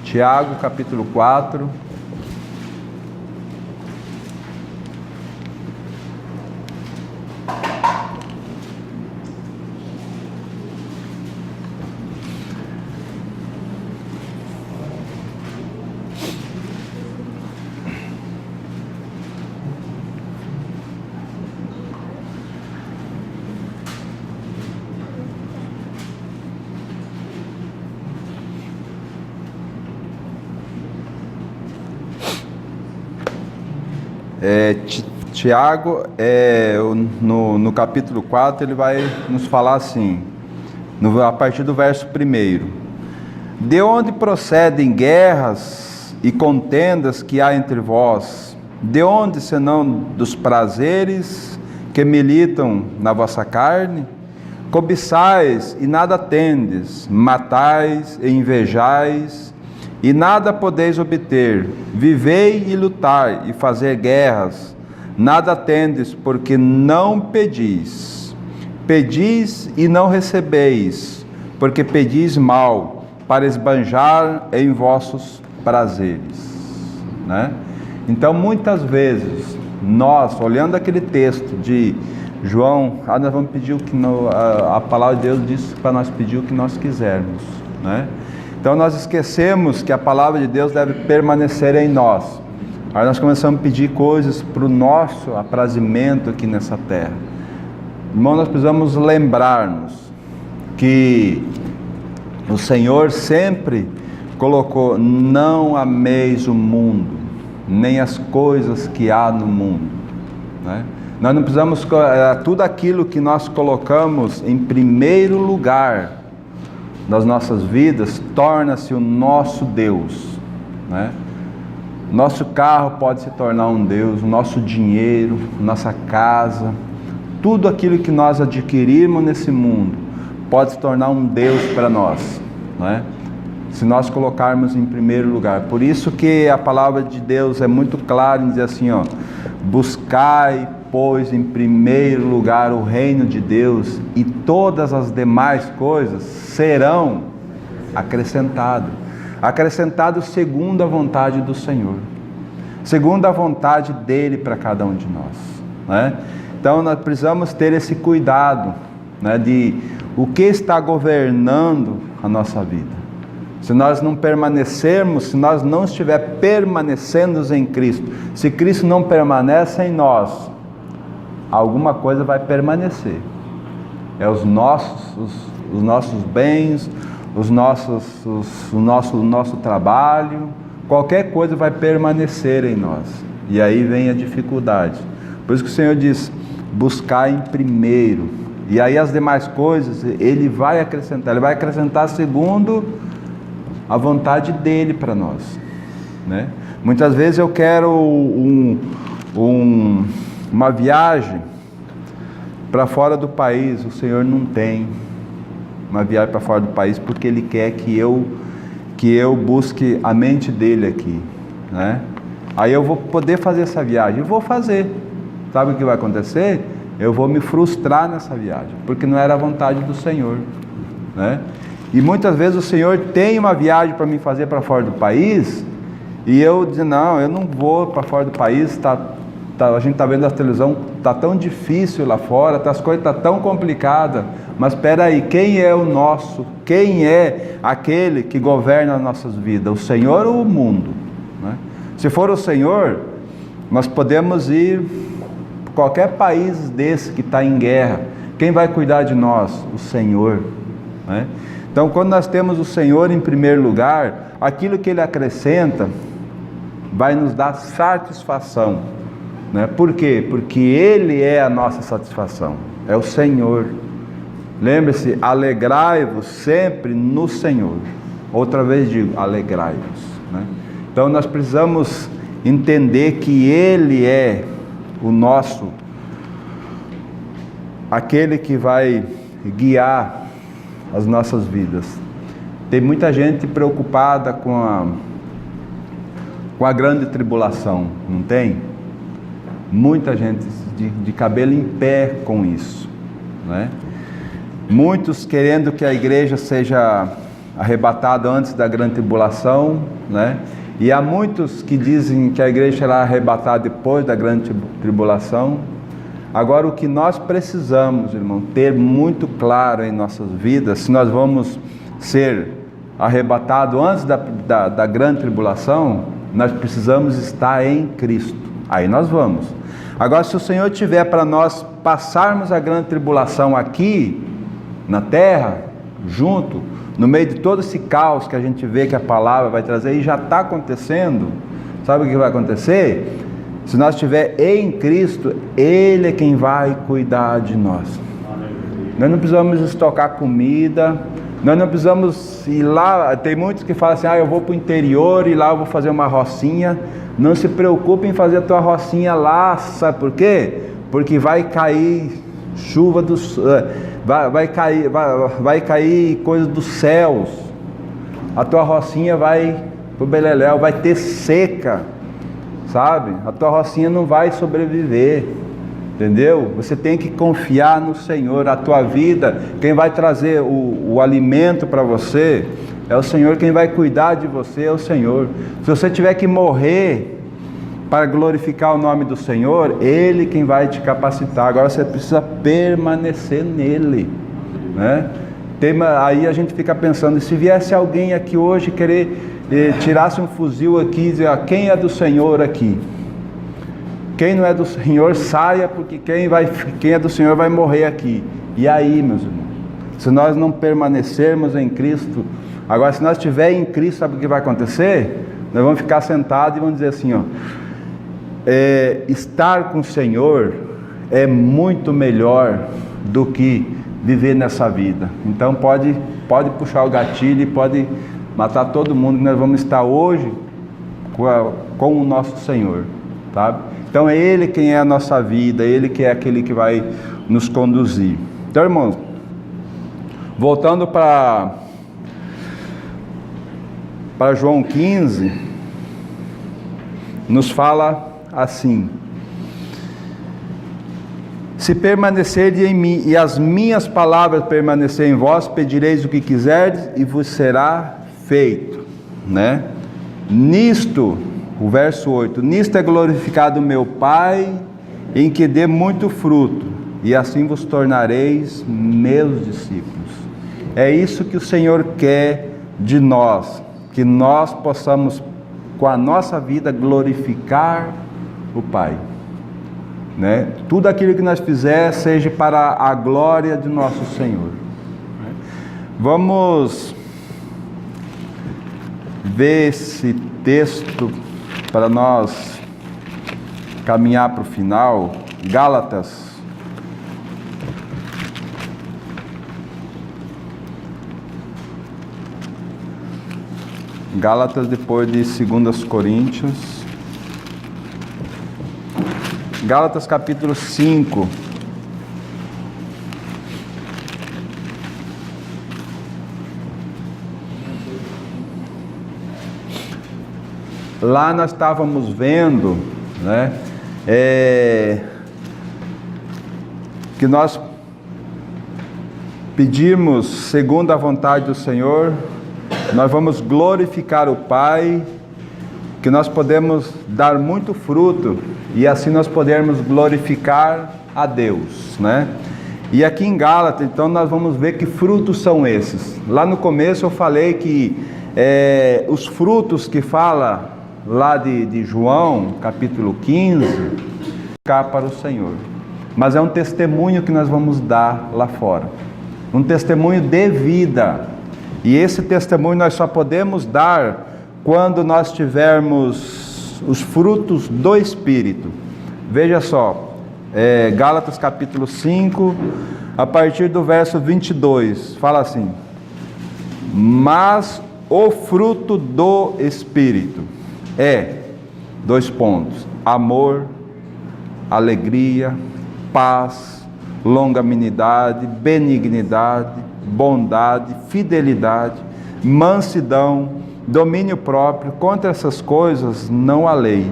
Tiago, capítulo 4. Tiago, no capítulo 4, ele vai nos falar assim, a partir do verso 1. De onde procedem guerras e contendas que há entre vós? De onde, senão dos prazeres que militam na vossa carne? Cobiçais e nada tendes, matais e invejais, e nada podeis obter. Vivei e lutai e fazer guerras, nada tendes, porque não pedis. Pedis e não recebeis, porque pedis mal, para esbanjar em vossos prazeres. Né? Então, muitas vezes, nós, olhando aquele texto de João, nós vamos pedir o que a palavra de Deus diz para nós pedir o que nós quisermos, né? Então nós esquecemos que a palavra de Deus deve permanecer em nós. Aí nós começamos a pedir coisas para o nosso aprazimento aqui nessa terra. Irmão, nós precisamos lembrar-nos que o Senhor sempre colocou: não ameis o mundo, nem as coisas que há no mundo, né? Nós não precisamos, tudo aquilo que nós colocamos em primeiro lugar nas nossas vidas, torna-se o nosso Deus, né? Nosso carro pode se tornar um Deus, o nosso dinheiro, nossa casa, tudo aquilo que nós adquirirmos nesse mundo, pode se tornar um Deus para nós, né? Se nós colocarmos em primeiro lugar. Por isso que a palavra de Deus é muito clara em dizer assim, ó: buscai, pois, em primeiro lugar o reino de Deus, e todas as demais coisas serão acrescentadas. Acrescentado segundo a vontade do Senhor, segundo a vontade dele para cada um de nós, né? Então nós precisamos ter esse cuidado, né, de o que está governando a nossa vida. Se nós não permanecermos, se nós não estiver permanecendo em Cristo, se Cristo não permanece em nós, alguma coisa vai permanecer. É os nossos bens, o nosso trabalho, qualquer coisa vai permanecer em nós. E aí vem a dificuldade. Por isso que o Senhor diz: buscar em primeiro. E aí as demais coisas Ele vai acrescentar segundo a vontade dele para nós, né? Muitas vezes eu quero uma viagem para fora do país, o Senhor não tem uma viagem para fora do país, porque Ele quer que eu busque a mente dele aqui, né? Aí eu vou poder fazer essa viagem, eu vou fazer. Sabe o que vai acontecer? Eu vou me frustrar nessa viagem, porque não era a vontade do Senhor, né? E muitas vezes o Senhor tem uma viagem para mim fazer para fora do país, e eu digo: não, eu não vou para fora do país, a gente está vendo na televisão, está tão difícil lá fora, as coisas estão tão complicadas, mas espera aí, quem é aquele que governa as nossas vidas, o Senhor ou o mundo, né? Se for o Senhor, nós podemos ir para qualquer país desse que está em guerra. Quem vai cuidar de nós? O Senhor, né? Então, quando nós temos o Senhor em primeiro lugar, aquilo que Ele acrescenta vai nos dar satisfação, né? Por quê? Porque Ele é a nossa satisfação, é o Senhor. Lembre-se: alegrai-vos sempre no Senhor. Outra vez digo: alegrai-vos, né? Então nós precisamos entender que Ele é o nosso, aquele que vai guiar as nossas vidas. Tem muita gente preocupada com a grande tribulação, não tem? Muita gente de cabelo em pé com isso, né? Muitos querendo que a igreja seja arrebatada antes da grande tribulação, né? E há muitos que dizem que a igreja será arrebatada depois da grande tribulação. Agora, o que nós precisamos, irmão, ter muito claro em nossas vidas, se nós vamos ser arrebatados antes da grande tribulação, nós precisamos estar em Cristo. Aí nós vamos. Agora, se o Senhor tiver para nós passarmos a grande tribulação aqui na terra, junto, no meio de todo esse caos que a gente vê que a palavra vai trazer, e já está acontecendo, sabe o que vai acontecer? Se nós estiver em Cristo, Ele é quem vai cuidar de nós. Nós não precisamos estocar comida, nós não precisamos ir lá. Tem muitos que falam assim, eu vou para o interior e lá eu vou fazer uma rocinha. Não se preocupe em fazer a tua rocinha lá, sabe por quê? Porque vai cair chuva dos... vai cair coisas dos céus. A tua rocinha vai pro beleléu, vai ter seca, sabe? A tua rocinha não vai sobreviver, entendeu? Você tem que confiar no Senhor. A tua vida, quem vai trazer o alimento para você é o Senhor. Quem vai cuidar de você é o Senhor. Se você tiver que morrer para glorificar o nome do Senhor, Ele quem vai te capacitar. Agora você precisa permanecer nele, né? Aí a gente fica pensando, se viesse alguém aqui hoje querer tirasse um fuzil aqui e dizer, quem é do Senhor aqui? Quem não é do Senhor, saia, porque quem é do Senhor vai morrer aqui. E aí, meus irmãos, se nós não permanecermos em Cristo, agora se nós estivermos em Cristo, sabe o que vai acontecer? Nós vamos ficar sentados e vamos dizer assim, estar com o Senhor é muito melhor do que viver nessa vida. Então pode puxar o gatilho e pode matar todo mundo, que nós vamos estar hoje com o nosso Senhor, tá? Então é Ele quem é a nossa vida, Ele que é aquele que vai nos conduzir. Então, irmãos, voltando para João 15, nos fala assim: se permanecerdes em mim e as minhas palavras permanecerem em vós, pedireis o que quiserdes e vos será feito, né? Nisto, o verso 8, nisto é glorificado meu Pai, em que dê muito fruto, e assim vos tornareis meus discípulos. É isso que o Senhor quer de nós, que nós possamos, com a nossa vida, glorificar o Pai, né? Tudo aquilo que nós fizer seja para a glória de nosso Senhor. Vamos ver esse texto para nós caminhar para o final. Gálatas, depois de 2 Coríntios. Gálatas capítulo 5. Lá nós estávamos vendo, né, que nós pedimos segundo a vontade do Senhor, nós vamos glorificar o Pai, que nós podemos dar muito fruto e assim nós podemos glorificar a Deus, né? E aqui em Gálatas, então, nós vamos ver que frutos são esses. Lá no começo eu falei que os frutos que fala lá de João, capítulo 15, ficar para o Senhor. Mas é um testemunho que nós vamos dar lá fora. Um testemunho de vida. E esse testemunho nós só podemos dar quando nós tivermos os frutos do Espírito. Veja só, Gálatas capítulo 5, a partir do verso 22, fala assim: mas o fruto do Espírito é, amor, alegria, paz, longanimidade, benignidade, bondade, fidelidade, mansidão, domínio próprio. Contra essas coisas não há lei.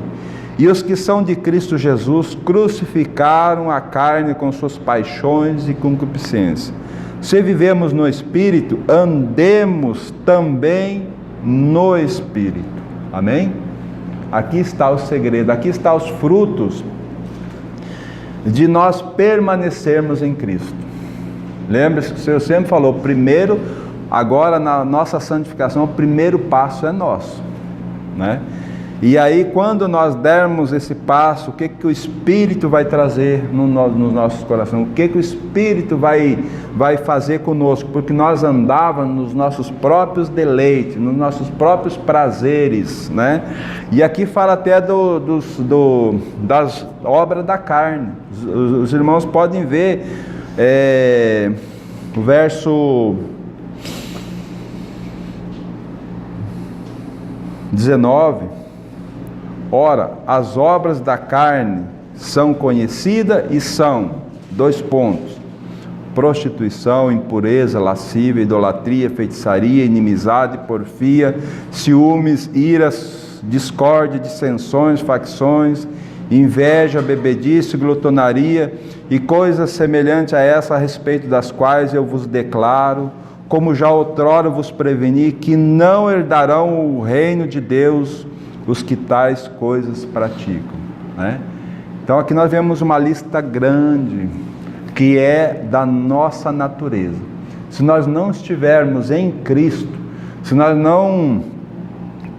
E os que são de Cristo Jesus crucificaram a carne com suas paixões e concupiscências. Se vivemos no Espírito, andemos também no Espírito. Amém? Aqui está o segredo, aqui está os frutos de nós permanecermos em Cristo. Lembre-se que o Senhor sempre falou, primeiro, agora na nossa santificação, o primeiro passo é nosso, né? E aí, quando nós dermos esse passo, o que o Espírito vai trazer nos nossos corações? O que o Espírito vai fazer conosco? Porque nós andávamos nos nossos próprios deleites, nos nossos próprios prazeres, né? E aqui fala até das obras da carne. Os irmãos podem ver o verso 19. Ora, as obras da carne são conhecidas e são, 2 pontos, prostituição, impureza, lascívia, idolatria, feitiçaria, inimizade, porfia, ciúmes, iras, discórdia, dissensões, facções, inveja, bebedice, glutonaria e coisas semelhantes a essa, a respeito das quais eu vos declaro, como já outrora vos preveni, que não herdarão o reino de Deus os que tais coisas praticam, né? Então aqui nós vemos uma lista grande, que é da nossa natureza. Se nós não estivermos em Cristo, se nós não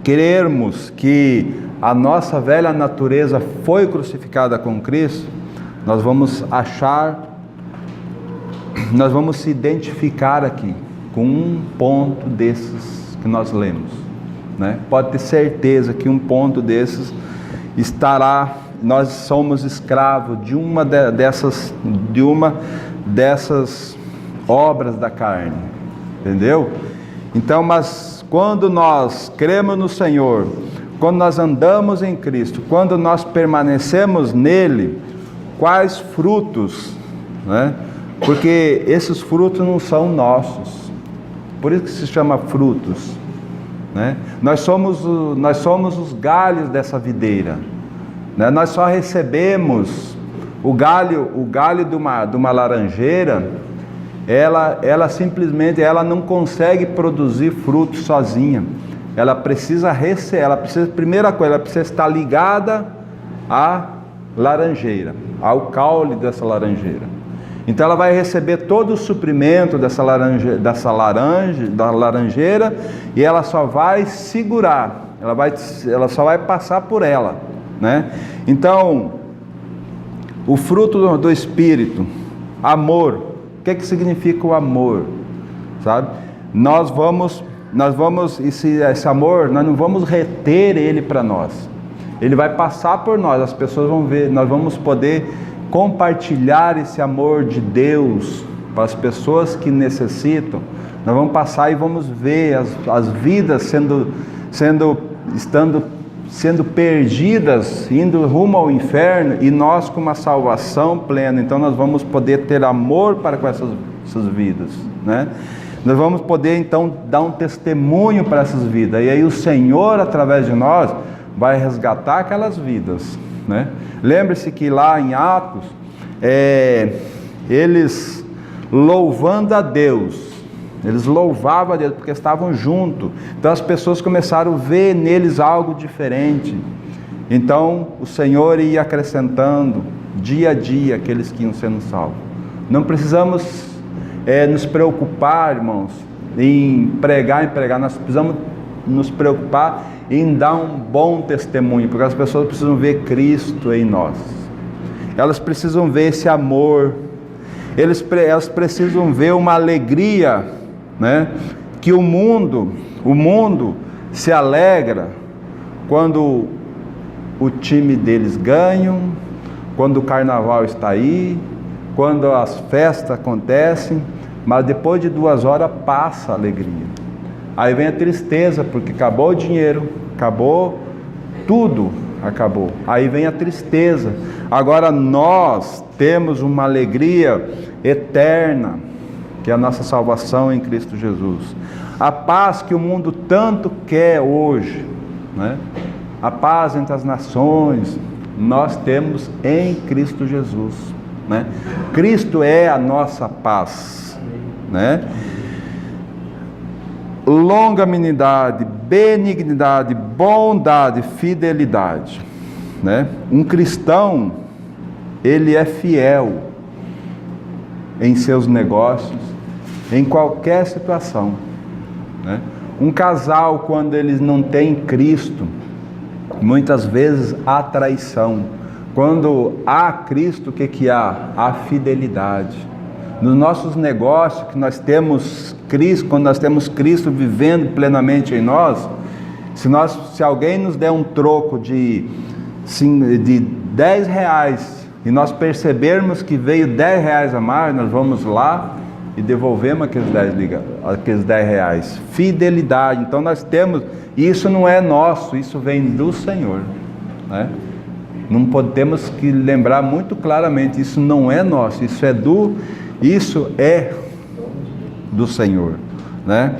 querermos que a nossa velha natureza foi crucificada com Cristo, nós vamos se identificar aqui com um ponto desses que nós lemos, né? Pode ter certeza que um ponto desses estará. Nós somos escravos de uma dessas obras da carne, entendeu? Então, mas quando nós cremos no Senhor, quando nós andamos em Cristo, quando nós permanecemos nele, quais frutos, né? Porque esses frutos não são nossos, por isso que se chama frutos, né? Nós somos os galhos dessa videira, né? Nós só recebemos o galho de uma laranjeira. Ela simplesmente não consegue produzir frutos sozinha. Ela precisa primeira coisa, ela precisa estar ligada à laranjeira, ao caule dessa laranjeira. Então ela vai receber todo o suprimento da laranjeira, e ela só vai segurar, ela só vai passar por ela, né? Então, o fruto do Espírito, amor. O que significa o amor? Sabe? Nós vamos esse amor, nós não vamos reter ele para nós. Ele vai passar por nós, as pessoas vão ver, nós vamos poder compartilhar esse amor de Deus para as pessoas que necessitam. Nós vamos passar e vamos ver as vidas sendo perdidas, indo rumo ao inferno, e nós com uma salvação plena. Então nós vamos poder ter amor para com essas vidas, né? Nós vamos poder então dar um testemunho para essas vidas, e aí o Senhor, através de nós, vai resgatar aquelas vidas, né? Lembre-se que lá em Atos, eles louvando a Deus, eles louvavam a Deus porque estavam juntos. Então as pessoas começaram a ver neles algo diferente. Então o Senhor ia acrescentando dia a dia aqueles que iam sendo salvos. Não precisamos nos preocupar, irmãos, em pregar, nós precisamos nos preocupar em dar um bom testemunho, porque as pessoas precisam ver Cristo em nós. Elas precisam ver esse amor, elas precisam ver uma alegria, né? Que o mundo se alegra quando o time deles ganham, quando o carnaval está aí, quando as festas acontecem, mas depois de 2 horas passa a alegria. Aí vem a tristeza, porque acabou o dinheiro, acabou tudo, acabou. Aí vem a tristeza. Agora nós temos uma alegria eterna, que é a nossa salvação em Cristo Jesus. A paz que o mundo tanto quer hoje, né? A paz entre as nações, nós temos em Cristo Jesus, né? Cristo é a nossa paz, né? Longanimidade, benignidade, bondade, fidelidade, né? Um cristão, ele é fiel em seus negócios, em qualquer situação, né? Um casal, quando eles não têm Cristo, Muitas vezes há traição. Quando há Cristo, o que há? Há fidelidade. Nos nossos negócios, que nós temos Cristo, quando nós temos Cristo vivendo plenamente em nós, se alguém nos der um troco de 10 reais e nós percebermos que veio 10 reais a mais, nós vamos lá e devolvemos aqueles 10 reais. Fidelidade. Então nós temos, isso não é nosso, isso vem do Senhor, né? Não podemos que lembrar muito claramente, isso não é nosso, isso é do Senhor, né?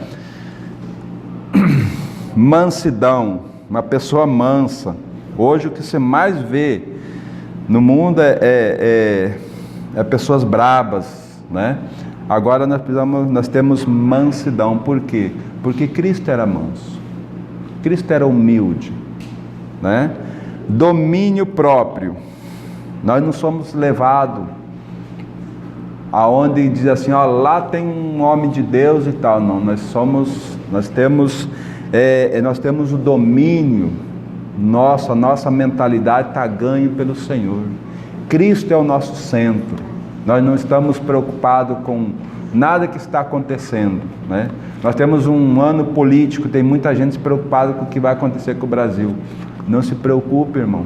Mansidão, uma pessoa mansa. Hoje o que você mais vê no mundo é pessoas brabas, né? Agora nós temos mansidão. Por quê? Porque Cristo era manso, Cristo era humilde, né? Domínio próprio. Nós não somos levados aonde diz assim, ó, lá tem um homem de Deus e tal. Não, nós temos o domínio nosso, a nossa mentalidade está ganho pelo Senhor. Cristo é o nosso centro. Nós não estamos preocupados com nada que está acontecendo, né? Nós temos um ano político, tem muita gente se preocupada com o que vai acontecer com o Brasil. Não se preocupe, irmão.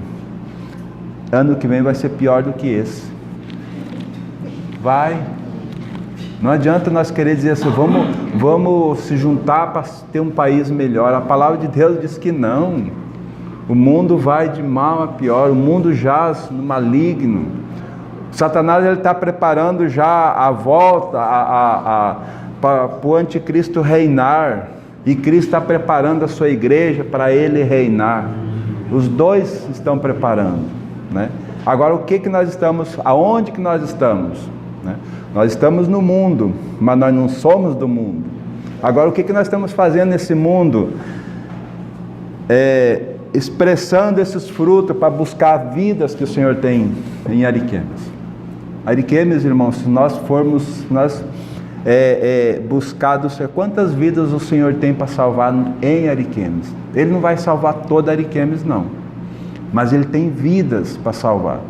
Ano que vem vai ser pior do que esse. Vai. Não adianta nós querer dizer assim, vamos se juntar para ter um país melhor. A palavra de Deus diz que não. O mundo vai de mal a pior. O mundo jaz no maligno. Satanás está preparando já a volta para o anticristo reinar. E Cristo está preparando a sua igreja para ele reinar. Os dois estão preparando, né? Agora o que nós estamos, aonde que nós estamos, né? Nós estamos no mundo, mas nós não somos do mundo. Agora o que nós estamos fazendo nesse mundo? Expressando esses frutos para buscar vidas que o Senhor tem em Ariquemes. Ariquemes, irmãos, se nós formos buscados, quantas vidas o Senhor tem para salvar em Ariquemes? Ele não vai salvar toda Ariquemes, não, mas Ele tem vidas para salvar.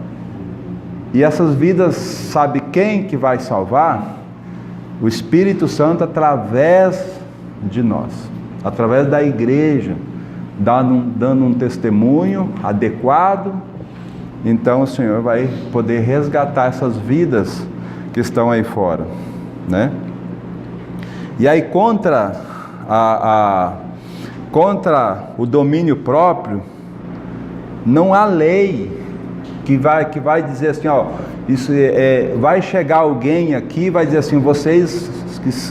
E essas vidas, sabe quem que vai salvar? O Espírito Santo, através de nós, através da igreja, dando um testemunho adequado. Então o Senhor vai poder resgatar essas vidas que estão aí fora, né? E aí contra o domínio próprio, não há lei que vai dizer assim, ó, isso vai chegar alguém aqui e vai dizer assim, vocês,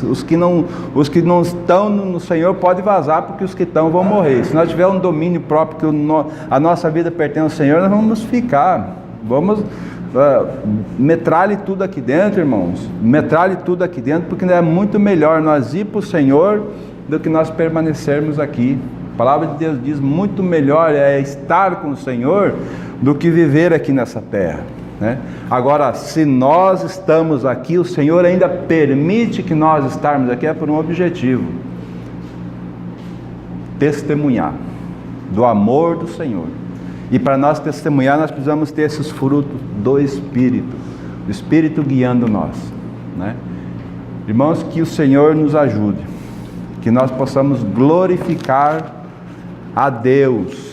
os que não estão no Senhor, podem vazar, porque os que estão vão morrer. Se nós tivermos um domínio próprio, que a nossa vida pertence ao Senhor, nós vamos ficar, metralhe tudo aqui dentro, irmãos, metralhe tudo aqui dentro, porque é muito melhor nós ir para o Senhor do que nós permanecermos aqui. A palavra de Deus diz, muito melhor é estar com o Senhor do que viver aqui nessa terra, né? Agora, se nós estamos aqui, o Senhor ainda permite que nós estarmos aqui, é por um objetivo: testemunhar do amor do Senhor. E para nós testemunhar, nós precisamos ter esses frutos do Espírito, o Espírito guiando nós, né? Irmãos, que o Senhor nos ajude, que nós possamos glorificar a Deus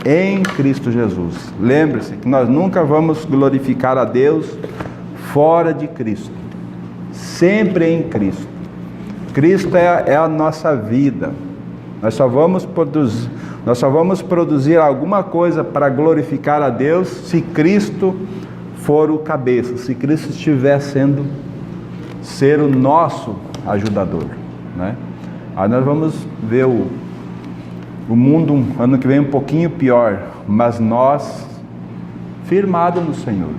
em Cristo Jesus. Lembre-se que nós nunca vamos glorificar a Deus fora de Cristo, sempre em Cristo. Cristo é a nossa vida. Nós só vamos produzir alguma coisa para glorificar a Deus se Cristo for o cabeça, se Cristo estiver ser o nosso ajudador, né? Aí nós vamos ver o mundo ano que vem um pouquinho pior, mas nós firmados no Senhor,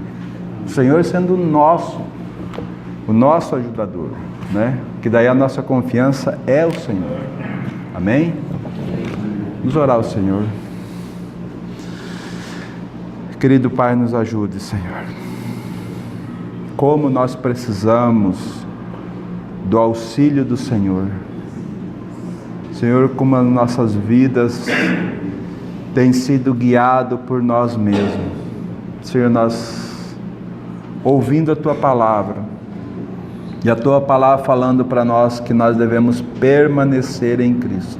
o Senhor sendo o nosso ajudador, né? Que daí a nossa confiança é o Senhor. Amém? Vamos orar ao Senhor. Querido Pai, nos ajude, Senhor. Como nós precisamos do auxílio do Senhor. Senhor, como as nossas vidas tem sido guiado por nós mesmos. Senhor, nós ouvindo a Tua palavra, e a Tua palavra falando para nós que nós devemos permanecer em Cristo.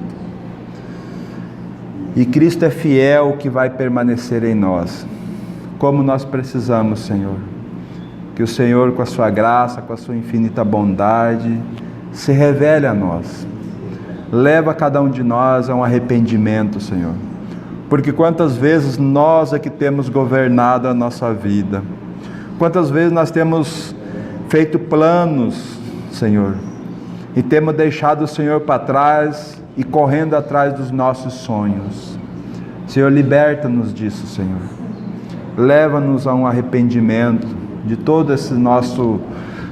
E Cristo é fiel que vai permanecer em nós. Como nós precisamos, Senhor, que o Senhor, com a Sua graça, com a Sua infinita bondade, se revele a nós. Leva cada um de nós a um arrependimento, Senhor. Porque quantas vezes nós é que temos governado a nossa vida. Quantas vezes nós temos feito planos, Senhor, e temos deixado o Senhor para trás e correndo atrás dos nossos sonhos. Senhor, liberta-nos disso, Senhor. Leva-nos a um arrependimento de todo esse nosso,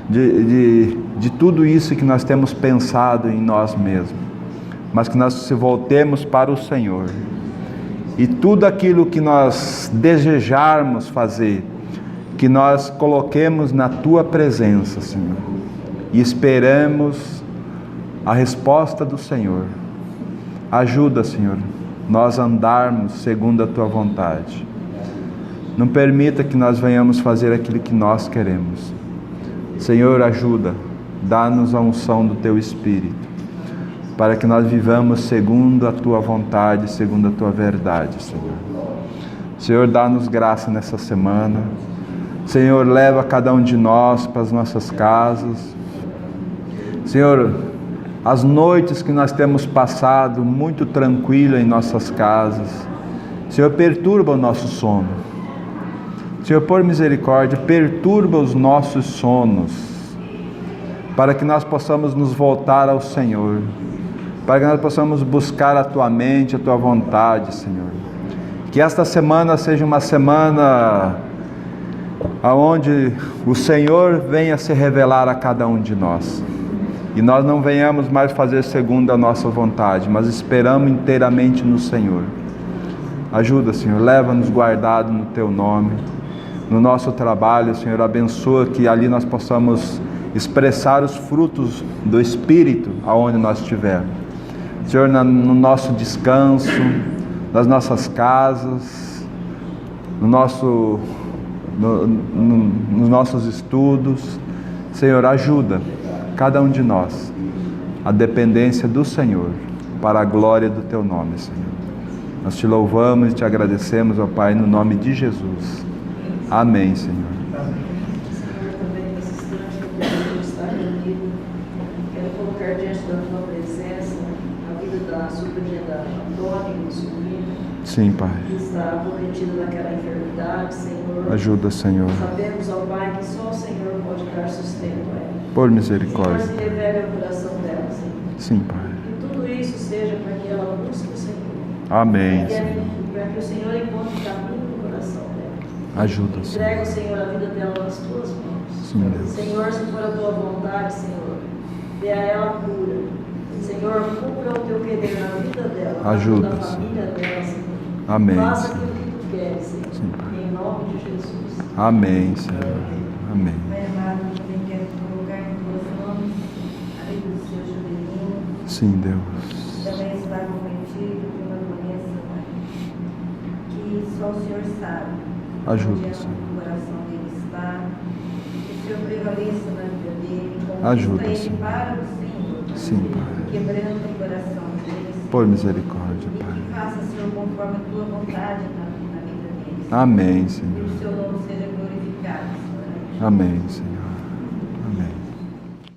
de tudo isso que nós temos pensado em nós mesmos, mas que nós se voltemos para o Senhor. E tudo aquilo que nós desejarmos fazer, que nós coloquemos na Tua presença, Senhor, e esperemos a resposta do Senhor. Ajuda, Senhor, nós andarmos segundo a Tua vontade. Não permita que nós venhamos fazer aquilo que nós queremos. Senhor, ajuda, dá-nos a unção do Teu Espírito, para que nós vivamos segundo a Tua vontade, segundo a Tua verdade, Senhor. Senhor, dá-nos graça nessa semana. Senhor, leva cada um de nós para as nossas casas. Senhor, as noites que nós temos passado muito tranquilo em nossas casas, Senhor, perturba o nosso sono. Senhor, por misericórdia, perturba os nossos sonos, para que nós possamos nos voltar ao Senhor, para que nós possamos buscar a Tua mente, a Tua vontade, Senhor. Que esta semana seja uma semana aonde o Senhor venha se revelar a cada um de nós. E nós não venhamos mais fazer segundo a nossa vontade, mas esperamos inteiramente no Senhor. Ajuda, Senhor, leva-nos guardado no Teu nome. No nosso trabalho, Senhor, abençoa que ali nós possamos expressar os frutos do Espírito aonde nós estivermos. Senhor, no nosso descanso, nas nossas casas, nos nossos estudos. Senhor, ajuda cada um de nós a dependência do Senhor, para a glória do Teu nome, Senhor. Nós Te louvamos e Te agradecemos, ó Pai, no nome de Jesus. Amém, Senhor. Senhor, também nesse instante que eu quero estar reunido, quero colocar diante da Tua presença a vida da sobrinha da Antônia, minha sobrinha, Sim, Pai. que está cometida naquela enfermidade, Senhor. Ajuda, Senhor. Sabemos, ó Pai, que só o Senhor pode dar sustento a ela. Por misericórdia. Senhor, se revele ao coração dela, Senhor. Sim, Pai. Que tudo isso seja para que ela busque o Senhor. Amém, Senhor. Para que o Senhor encontre o caminho no coração dela. Ajuda, Senhor. Entrega, Senhor, a vida dela nas Tuas mãos. Sim, Deus. Senhor, se for a Tua vontade, Senhor, dê a ela cura. Senhor, cumpra o Teu querer na vida dela, Ajuda, na família dela, Senhor. Amém, Faça Senhor. aquilo que Tu queres, Senhor. Sim, Pai. Em nome de Jesus. Amém, Senhor. Amém. Pai amado, também quero colocar em Tuas mãos a vida do seu Juvelinho, Sim, Deus. também está cometido por uma doença, Pai, que só o Senhor sabe. Ajuda, onde Senhor. o coração dele está, que o Senhor prevaleça na vida dele, Ajuda, conquista ele Senhor. para o Senhor, Sim, Pai. quebrando o coração dele, Senhor. Por misericórdia, E Pai. que faça, Senhor, conforme a Tua vontade na vida dele. Amém, Que Senhor. o Seu nome seja glorificado, Senhor. Amém, Senhor.